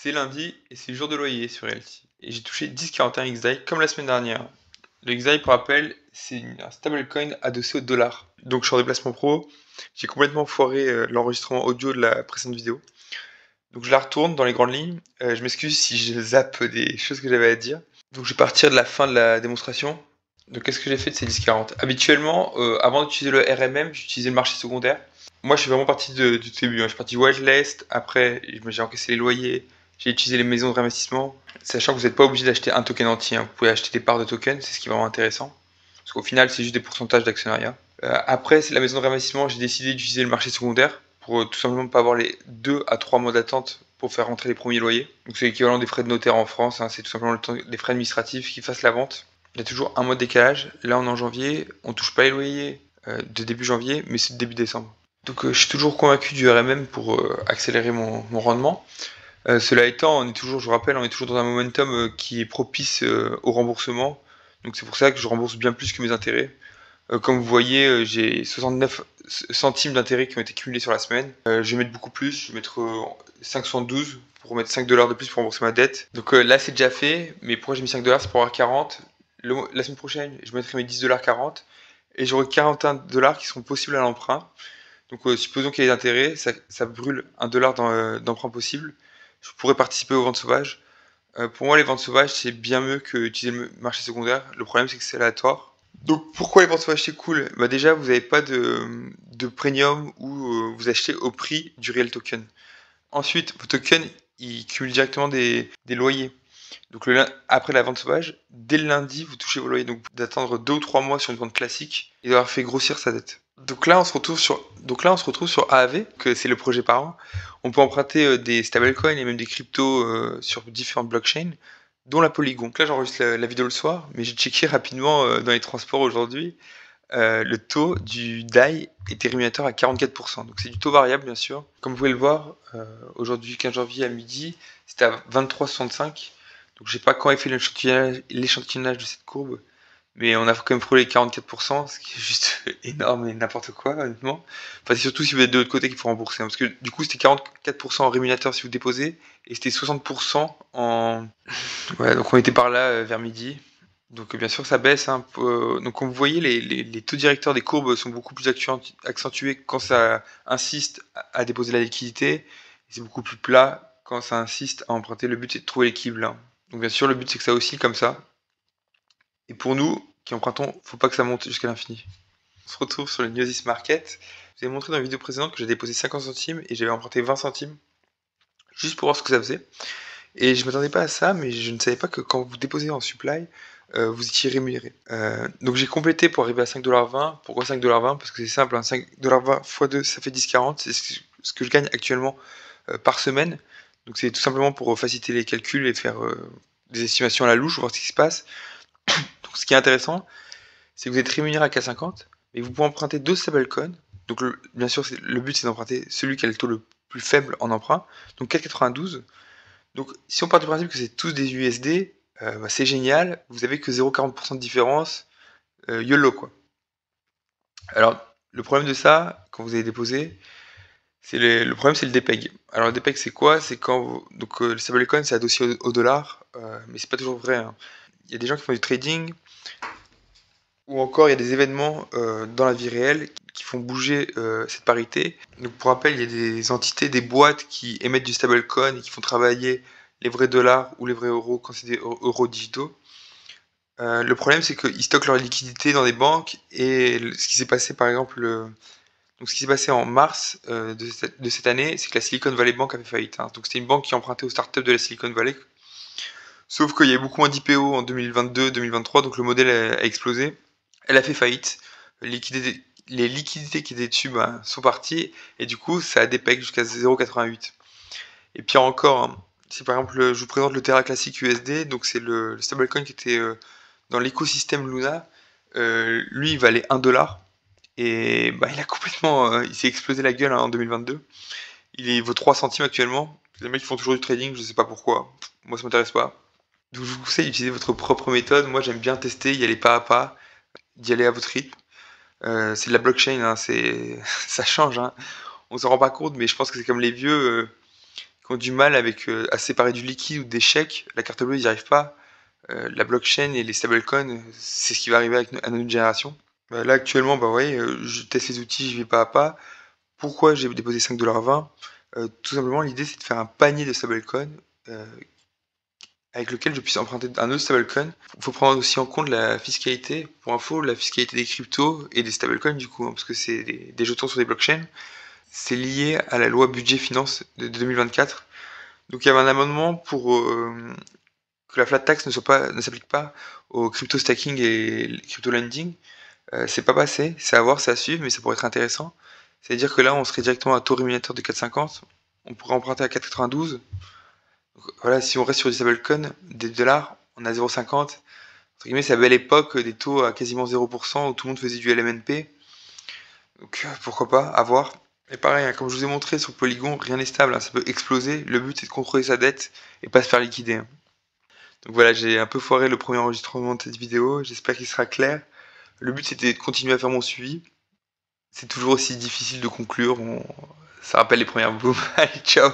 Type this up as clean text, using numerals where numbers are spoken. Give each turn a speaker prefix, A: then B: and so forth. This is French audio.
A: C'est lundi et c'est le jour de loyer sur Realty. Et j'ai touché 10,41 XDAI comme la semaine dernière. Le XDAI, pour rappel, c'est un stablecoin adossé au dollar. Donc je suis en déplacement pro. J'ai complètement foiré l'enregistrement audio de la précédente vidéo. Donc je la retourne dans les grandes lignes. Je m'excuse si je zappe des choses que j'avais à dire. Donc je vais partir de la fin de la démonstration. Donc qu'est-ce que j'ai fait de ces 10,40? Habituellement, avant d'utiliser le RMM, j'utilisais le marché secondaire. Moi, je suis vraiment parti du début, hein. Je suis parti du whitelist, après j'ai encaissé les loyers, j'ai utilisé les maisons de réinvestissement, sachant que vous n'êtes pas obligé d'acheter un token entier, hein. Vous pouvez acheter des parts de tokens, c'est ce qui est vraiment intéressant. Parce qu'au final, c'est juste des pourcentages d'actionnariat. Après, c'est la maison de réinvestissement, j'ai décidé d'utiliser le marché secondaire pour tout simplement pas avoir les 2 à 3 mois d'attente pour faire rentrer les premiers loyers. Donc c'est l'équivalent des frais de notaire en France, hein. C'est tout simplement les frais administratifs qui fassent la vente. Il y a toujours un mois de décalage. Là, on est en janvier, on touche pas les loyers de début janvier, mais c'est de début décembre. Donc je suis toujours convaincu du RMM pour accélérer mon rendement. Cela étant, on est toujours, je vous rappelle, on est toujours dans un momentum qui est propice au remboursement. Donc c'est pour ça que je rembourse bien plus que mes intérêts. Comme vous voyez, j'ai 69 centimes d'intérêts qui ont été cumulés sur la semaine. Je vais mettre beaucoup plus, je vais mettre 5,72 pour mettre 5 $ de plus pour rembourser ma dette. Donc là c'est déjà fait, mais pourquoi j'ai mis 5 $? C'est pour avoir 40. La semaine prochaine, je mettrai mes 10 $ 40 et j'aurai 41 $ qui seront possibles à l'emprunt. Donc supposons qu'il y ait des intérêts, ça brûle 1 $ d'emprunt possible. Je pourrais participer aux ventes sauvages. Pour moi, les ventes sauvages, c'est bien mieux que utiliser le marché secondaire. Le problème, c'est que c'est aléatoire. Donc pourquoi les ventes sauvages c'est cool? Bah déjà vous n'avez pas de premium où vous achetez au prix du réel token. Ensuite, vos tokens ils cumulent directement des loyers. Donc après la vente sauvage, dès le lundi vous touchez vos loyers. Donc d'attendre 2 ou 3 mois sur une vente classique et d'avoir fait grossir sa dette. Donc là on se retrouve sur AAV, que c'est le projet parent. On peut emprunter des stablecoins et même des cryptos sur différentes blockchains, dont la Polygon. Donc là j'enregistre la vidéo le soir, mais j'ai checké rapidement dans les transports aujourd'hui. Le taux du DAI était rémunérateur à 44%. Donc c'est du taux variable bien sûr. Comme vous pouvez le voir, aujourd'hui 15 janvier à midi, c'était à 23,65. Donc je sais pas quand est fait l'échantillonnage de cette courbe, mais on a quand même frôlé les 44%, ce qui est juste énorme et n'importe quoi, honnêtement. Enfin, c'est surtout si vous êtes de l'autre côté qu'il faut rembourser, hein, parce que du coup, c'était 44% en rémunérateur si vous déposez, et c'était 60% en... Ouais, donc on était par là vers midi. Donc bien sûr, ça baisse un peu. Donc comme vous voyez, les taux directeurs des courbes sont beaucoup plus accentués quand ça insiste à déposer la liquidité, et c'est beaucoup plus plat quand ça insiste à emprunter. Le but, c'est de trouver l'équilibre là. Donc bien sûr, le but, c'est que ça oscille comme ça. Et pour nous, qui empruntons, faut pas que ça monte jusqu'à l'infini. On se retrouve sur le Gnosis Market. Je vous ai montré dans la vidéo précédente que j'ai déposé 50 centimes et j'avais emprunté 20 centimes, juste pour voir ce que ça faisait. Et je m'attendais pas à ça, mais je ne savais pas que quand vous déposez en supply, vous étiez rémunéré. Donc j'ai complété pour arriver à 5,20$. Pourquoi 5,20$? Parce que c'est simple, hein, 5,20$ x 2, ça fait 10,40. C'est ce que je gagne actuellement par semaine. Donc c'est tout simplement pour faciliter les calculs et faire des estimations à la louche, voir ce qui se passe. Donc ce qui est intéressant, c'est que vous êtes rémunéré à 4,50, mais vous pouvez emprunter 2 stablecoins. Donc bien sûr, le but c'est d'emprunter celui qui a le taux le plus faible en emprunt, donc 4,92. Donc si on part du principe que c'est tous des USD, bah, c'est génial, vous avez que 0,40% de différence, YOLO quoi. Alors le problème de ça, quand vous avez déposé, le problème c'est le DPEG. Alors le DPEG c'est quoi? C'est quand donc le stablecoin c'est adossé au dollar, mais c'est pas toujours vrai, hein. Il y a des gens qui font du trading, ou encore il y a des événements dans la vie réelle qui font bouger cette parité. Donc pour rappel, il y a des entités, des boîtes qui émettent du stablecoin et qui font travailler les vrais dollars ou les vrais euros quand c'est des euros digitaux. Le problème c'est qu'ils stockent leur liquidité dans des banques et ce qui s'est passé par exemple, donc ce qui s'est passé en mars de cette année, c'est que la Silicon Valley Bank a fait faillite, hein. Donc c'était une banque qui empruntait aux startups de la Silicon Valley. Sauf qu'il y a beaucoup moins d'IPO en 2022-2023, donc le modèle a explosé. Elle a fait faillite. Les liquidités qui étaient dessus sont parties, et du coup, ça a dépeg jusqu'à 0,88. Et pire encore, hein, si par exemple je vous présente le Terra Classic USD, donc c'est le stablecoin qui était dans l'écosystème Luna, lui il valait 1 $, et il a complètement, il s'est explosé la gueule, hein, en 2022. Il vaut 3 centimes actuellement. Les mecs font toujours du trading, je sais pas pourquoi. Moi ça m'intéresse pas. Donc je vous conseille d'utiliser votre propre méthode. Moi j'aime bien tester, y aller pas à pas, d'y aller à votre rythme. C'est de la blockchain, hein, ça change, hein. On s'en rend pas compte, mais je pense que c'est comme les vieux qui ont du mal avec à séparer du liquide ou des chèques. La carte bleue, ils n'y arrivent pas. La blockchain et les stablecoins, c'est ce qui va arriver à notre génération. Là actuellement, bah ouais, je teste les outils, j'y vais pas à pas. Pourquoi j'ai déposé 5,20 $? Tout simplement, l'idée c'est de faire un panier de stablecoins euh, avec lequel je puisse emprunter un autre stablecoin. Il faut prendre aussi en compte la fiscalité. Pour info, la fiscalité des cryptos et des stablecoins du coup, hein, parce que c'est des jetons sur des blockchains. C'est lié à la loi budget-finance de 2024. Donc il y avait un amendement pour que la flat tax ne s'applique pas au crypto stacking et le crypto lending. C'est pas passé, c'est à voir, c'est à suivre, mais ça pourrait être intéressant. C'est-à-dire que là, on serait directement à un taux rémunérateur de 4,50. On pourrait emprunter à 4,92. Donc, voilà, si on reste sur du stablecoin, des dollars, on a 0,50. Entre guillemets, c'est la belle époque des taux à quasiment 0% où tout le monde faisait du LMNP. Donc pourquoi pas, à voir. Et pareil, hein, comme je vous ai montré sur Polygon, rien n'est stable, hein, ça peut exploser. Le but c'est de contrôler sa dette et pas se faire liquider, hein. Donc voilà, j'ai un peu foiré le premier enregistrement de cette vidéo, j'espère qu'il sera clair. Le but c'était de continuer à faire mon suivi. C'est toujours aussi difficile de conclure, ça rappelle les premières booms. Allez, ciao!